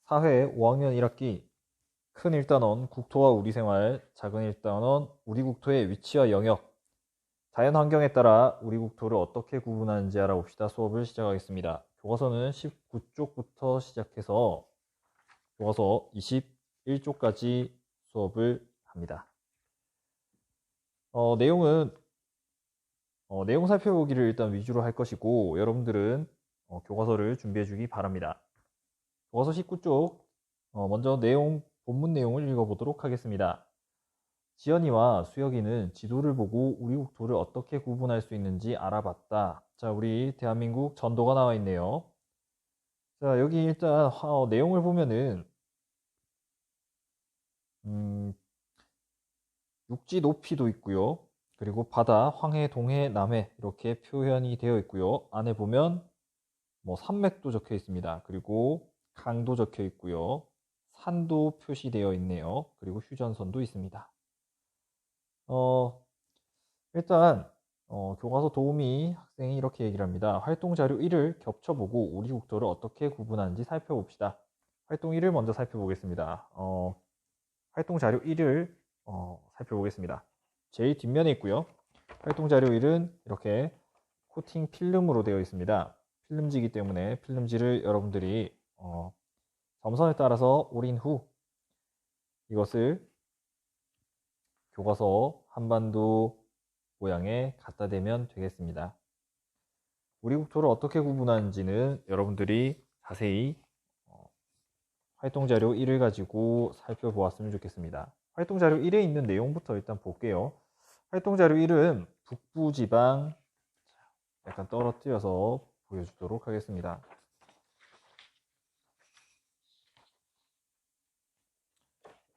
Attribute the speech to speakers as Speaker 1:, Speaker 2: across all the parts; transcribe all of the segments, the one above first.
Speaker 1: 사회 5학년 1학기 큰 일단원 국토와 우리 생활, 작은 일단원 우리 국토의 위치와 영역, 자연 환경에 따라 우리 국토를 어떻게 구분하는지 알아봅시다. 수업을 시작하겠습니다. 교과서는 19쪽부터 시작해서 교과서 21쪽까지 수업을 합니다. 내용은 내용 살펴보기를 일단 위주로 할 것이고, 여러분들은 교과서를 준비해 주기 바랍니다. 교과서 19쪽 먼저 본문 내용을 읽어보도록 하겠습니다. 지연이와 수혁이는 지도를 보고 우리 국토를 어떻게 구분할 수 있는지 알아봤다. 자, 우리 대한민국 전도가 나와 있네요. 자, 여기 일단 내용을 보면은 육지 높이도 있고요. 그리고 바다, 황해, 동해, 남해 이렇게 표현이 되어 있고요. 안에 보면 뭐 산맥도 적혀 있습니다. 그리고 강도 적혀 있고요. 산도 표시되어 있네요. 그리고 휴전선도 있습니다. 일단 교과서 도우미 학생이 이렇게 얘기를 합니다. 활동 자료 1을 겹쳐보고 우리 국토를 어떻게 구분하는지 살펴봅시다. 활동 1을 먼저 살펴보겠습니다. 활동 자료 1을 살펴보겠습니다. 제일 뒷면에 있고요. 활동 자료 1은 이렇게 코팅 필름으로 되어 있습니다. 필름지이기 때문에 필름지를 여러분들이 점선에 따라서 오린 후 이것을 교과서 한반도 모양에 갖다 대면 되겠습니다. 우리 국토를 어떻게 구분하는지는 여러분들이 자세히 활동자료 1을 가지고 살펴보았으면 좋겠습니다. 활동자료 1에 있는 내용부터 일단 볼게요. 활동자료 1은 북부지방, 약간 떨어뜨려서 보여주도록 하겠습니다.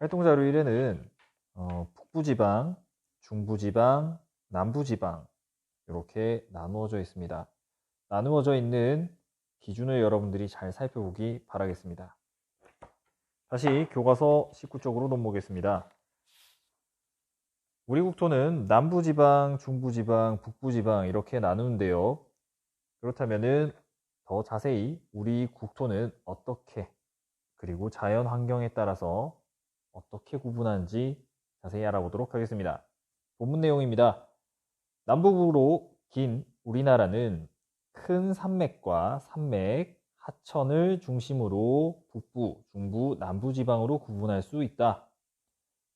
Speaker 1: 활동자료 1에는 북부지방, 중부지방, 남부지방 이렇게 나누어져 있습니다. 나누어져 있는 기준을 여러분들이 잘 살펴보기 바라겠습니다. 다시 교과서 19쪽으로 넘어오겠습니다. 우리 국토는 남부지방, 중부지방, 북부지방 이렇게 나누는데요. 그렇다면은 더 자세히 우리 국토는 어떻게, 그리고 자연 환경에 따라서 어떻게 구분하는지 자세히 알아보도록 하겠습니다. 본문 내용입니다. 남북으로 긴 우리나라는 큰 산맥과 산맥, 하천을 중심으로 북부, 중부, 남부지방으로 구분할 수 있다.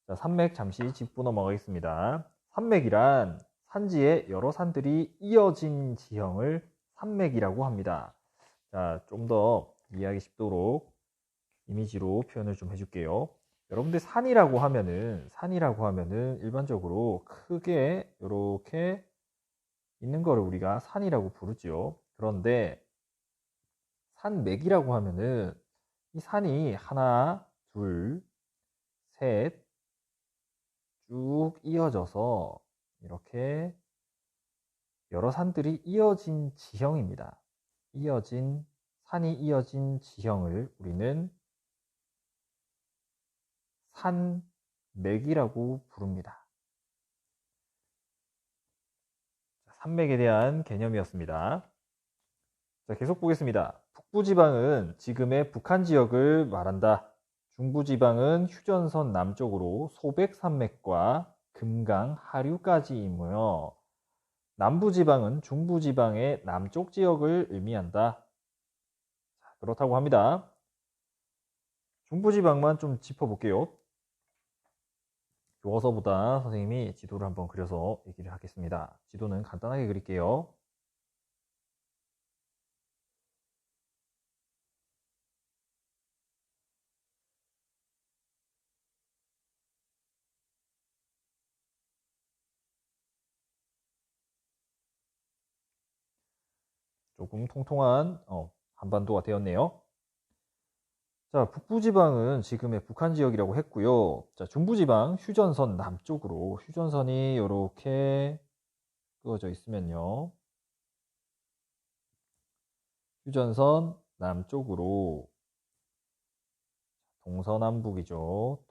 Speaker 1: 자, 산맥 잠시 짚고 넘어가겠습니다. 산맥이란 산지에 여러 산들이 이어진 지형을 산맥이라고 합니다. 자, 좀 더 이해하기 쉽도록 이미지로 표현을 좀 해줄게요. 여러분들 산이라고 하면은 일반적으로 크게 이렇게 있는 거를 우리가 산이라고 부르지요. 그런데 산맥이라고 하면은 이 산이 하나, 둘, 셋 쭉 이어져서 이렇게 여러 산들이 이어진 지형입니다. 산이 이어진 지형을 우리는 산맥이라고 부릅니다. 산맥에 대한 개념이었습니다. 자, 계속 보겠습니다. 북부지방은 지금의 북한 지역을 말한다. 중부지방은 휴전선 남쪽으로 소백산맥과 금강 하류까지이며, 남부지방은 중부지방의 남쪽 지역을 의미한다. 자, 그렇다고 합니다. 중부지방만 좀 짚어볼게요. 교과서보다 선생님이 지도를 한번 그려서 얘기를 하겠습니다. 지도는 간단하게 그릴게요. 조금 통통한 한반도가 되었네요. 자, 북부지방은 지금의 북한 지역이라고 했고요. 자, 중부지방 휴전선 남쪽으로, 휴전선이 이렇게 그어져 있으면요. 휴전선 남쪽으로, 동서남북이죠.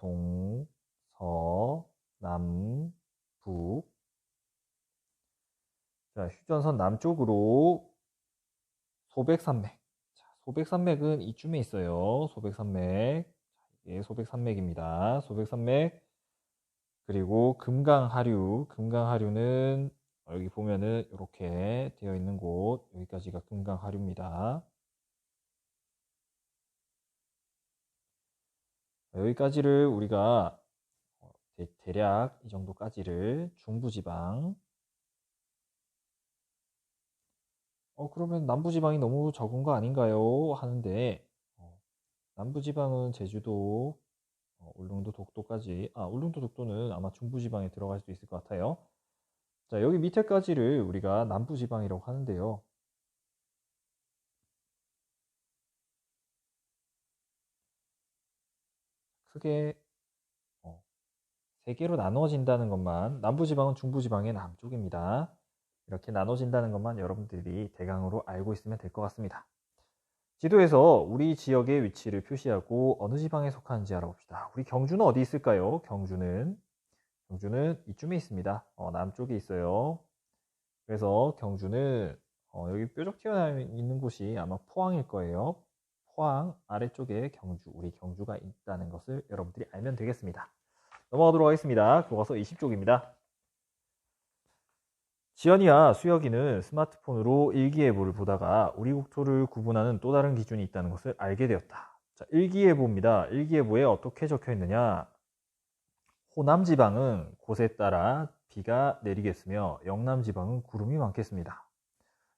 Speaker 1: 동서남북. 자, 휴전선 남쪽으로 소백산맥. 자, 소백산맥은 이쯤에 있어요. 소백산맥. 이게 소백산맥입니다. 소백산맥. 그리고 금강하류. 금강하류는 여기 보면은 이렇게 되어 있는 곳. 여기까지가 금강하류입니다. 여기까지를 우리가 대략 이 정도까지를 중부지방. 그러면 남부지방이 너무 적은 거 아닌가요? 하는데, 남부지방은 제주도, 울릉도, 독도까지, 울릉도, 독도는 아마 중부지방에 들어갈 수 있을 것 같아요. 자, 여기 밑에까지를 우리가 남부지방이라고 하는데요. 크게 세 개로 나누어진다는 것만, 남부지방은 중부지방의 남쪽입니다. 이렇게 나눠진다는 것만 여러분들이 대강으로 알고 있으면 될 것 같습니다. 지도에서 우리 지역의 위치를 표시하고 어느 지방에 속하는지 알아봅시다. 우리 경주는 어디 있을까요? 경주는 이쯤에 있습니다. 남쪽에 있어요. 그래서 경주는 여기 뾰족 튀어나와 있는 곳이 아마 포항일 거예요. 포항 아래쪽에 우리 경주가 있다는 것을 여러분들이 알면 되겠습니다. 넘어가도록 하겠습니다. 교과서 20쪽입니다. 지연이와 수혁이는 스마트폰으로 일기예보를 보다가 우리 국토를 구분하는 또 다른 기준이 있다는 것을 알게 되었다. 자, 일기예보입니다. 일기예보에 어떻게 적혀 있느냐? 호남지방은 곳에 따라 비가 내리겠으며 영남지방은 구름이 많겠습니다.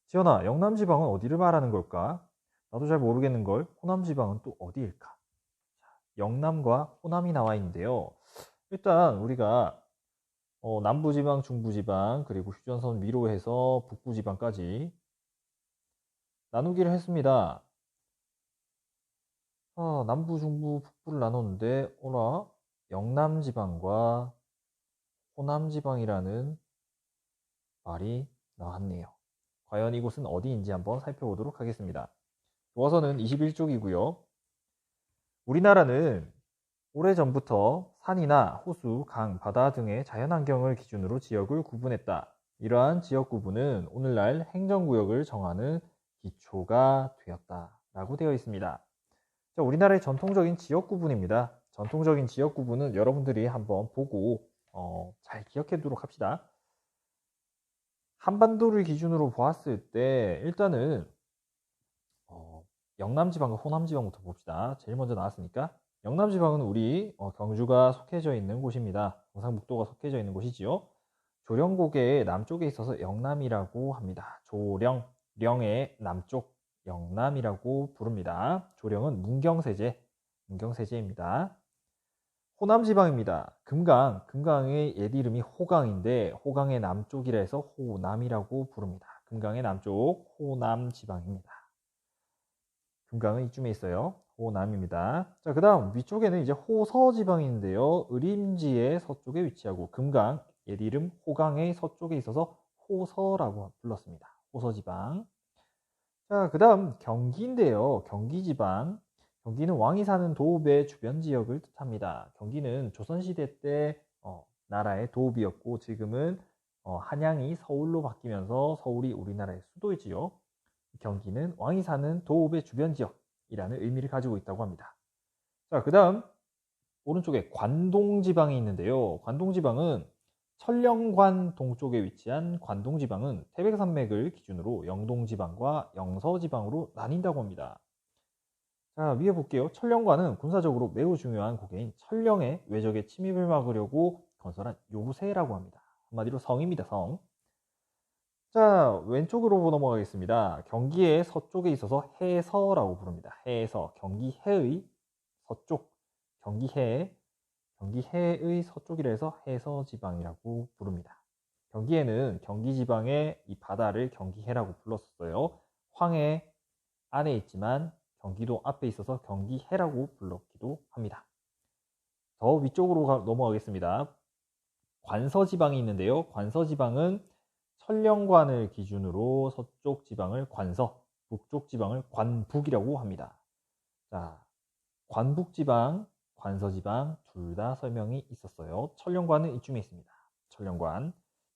Speaker 1: 지연아, 영남지방은 어디를 말하는 걸까? 나도 잘 모르겠는걸. 호남지방은 또 어디일까? 영남과 호남이 나와 있는데요. 일단 우리가 남부지방, 중부지방, 그리고 휴전선 위로 해서 북부지방까지 나누기를 했습니다. 남부, 중부, 북부를 나눴는데 영남지방과 호남지방이라는 말이 나왔네요. 과연 이곳은 어디인지 한번 살펴보도록 하겠습니다. 교과서는 21쪽이고요. 우리나라는 오래전부터 산이나 호수, 강, 바다 등의 자연환경을 기준으로 지역을 구분했다. 이러한 지역 구분은 오늘날 행정구역을 정하는 기초가 되었다. 라고 되어 있습니다. 자, 우리나라의 전통적인 지역 구분입니다. 전통적인 지역 구분은 여러분들이 한번 보고 잘 기억해 두도록 합시다. 한반도를 기준으로 보았을 때 일단은 영남지방과 호남지방부터 봅시다. 제일 먼저 나왔으니까 영남지방은 우리 경주가 속해져 있는 곳입니다. 경상북도가 속해져 있는 곳이지요. 조령고개의 남쪽에 있어서 영남이라고 합니다. 령의 남쪽 영남이라고 부릅니다. 조령은 문경세제입니다. 호남지방입니다. 금강의 옛 이름이 호강인데 호강의 남쪽이라 해서 호남이라고 부릅니다. 금강의 남쪽 호남지방입니다. 금강은 이쯤에 있어요. 호남입니다. 자, 그 다음 위쪽에는 이제 호서지방이 있는데요. 의림지의 서쪽에 위치하고 금강 옛 이름 호강의 서쪽에 있어서 호서라고 불렀습니다. 호서지방. 자, 그 다음 경기인데요. 경기지방. 경기는 왕이 사는 도읍의 주변 지역을 뜻합니다. 경기는 조선시대 때 나라의 도읍이었고 지금은 한양이 서울로 바뀌면서 서울이 우리나라의 수도이지요. 경기는 왕이 사는 도읍의 주변 지역이라는 의미를 가지고 있다고 합니다. 자, 그 다음 오른쪽에 관동지방이 있는데요. 관동지방은 천령관 동쪽에 위치한 관동지방은 태백산맥을 기준으로 영동지방과 영서지방으로 나뉜다고 합니다. 자, 위에 볼게요. 천령관은 군사적으로 매우 중요한 고개인 천령의 외적의 침입을 막으려고 건설한 요새라고 합니다. 한마디로 성입니다. 성. 자, 왼쪽으로 넘어가겠습니다. 경기의 서쪽에 있어서 해서라고 부릅니다. 해서, 경기해의 서쪽, 경기해의 서쪽이라 해서 해서지방이라고 부릅니다. 경기해는 경기지방의 이 바다를 경기해라고 불렀어요. 황해 안에 있지만 경기도 앞에 있어서 경기해라고 불렀기도 합니다. 더 위쪽으로 넘어가겠습니다. 관서지방이 있는데요. 관서지방은 천령관을 기준으로 서쪽 지방을 관서, 북쪽 지방을 관북이라고 합니다. 자, 관북지방, 관서지방 둘 다 설명이 있었어요. 천령관은 이쯤에 있습니다.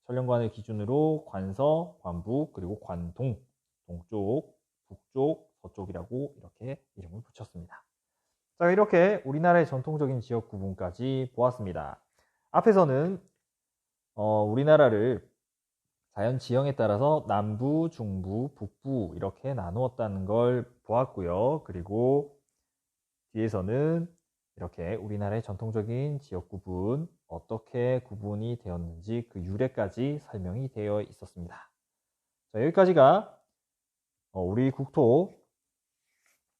Speaker 1: 천령관을 기준으로 관서, 관북, 그리고 관동, 동쪽, 북쪽, 서쪽이라고 이렇게 이름을 붙였습니다. 자, 이렇게 우리나라의 전통적인 지역 구분까지 보았습니다. 앞에서는 우리나라를 자연 지형에 따라서 남부, 중부, 북부 이렇게 나누었다는 걸 보았고요. 그리고 뒤에서는 이렇게 우리나라의 전통적인 지역 구분, 어떻게 구분이 되었는지 그 유래까지 설명이 되어 있었습니다. 자, 여기까지가 우리 국토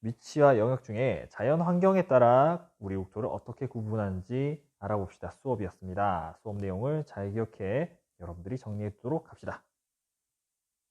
Speaker 1: 위치와 영역 중에 자연 환경에 따라 우리 국토를 어떻게 구분하는지 알아봅시다. 수업이었습니다. 수업 내용을 잘 기억해 여러분들이 정리해 두도록 합시다.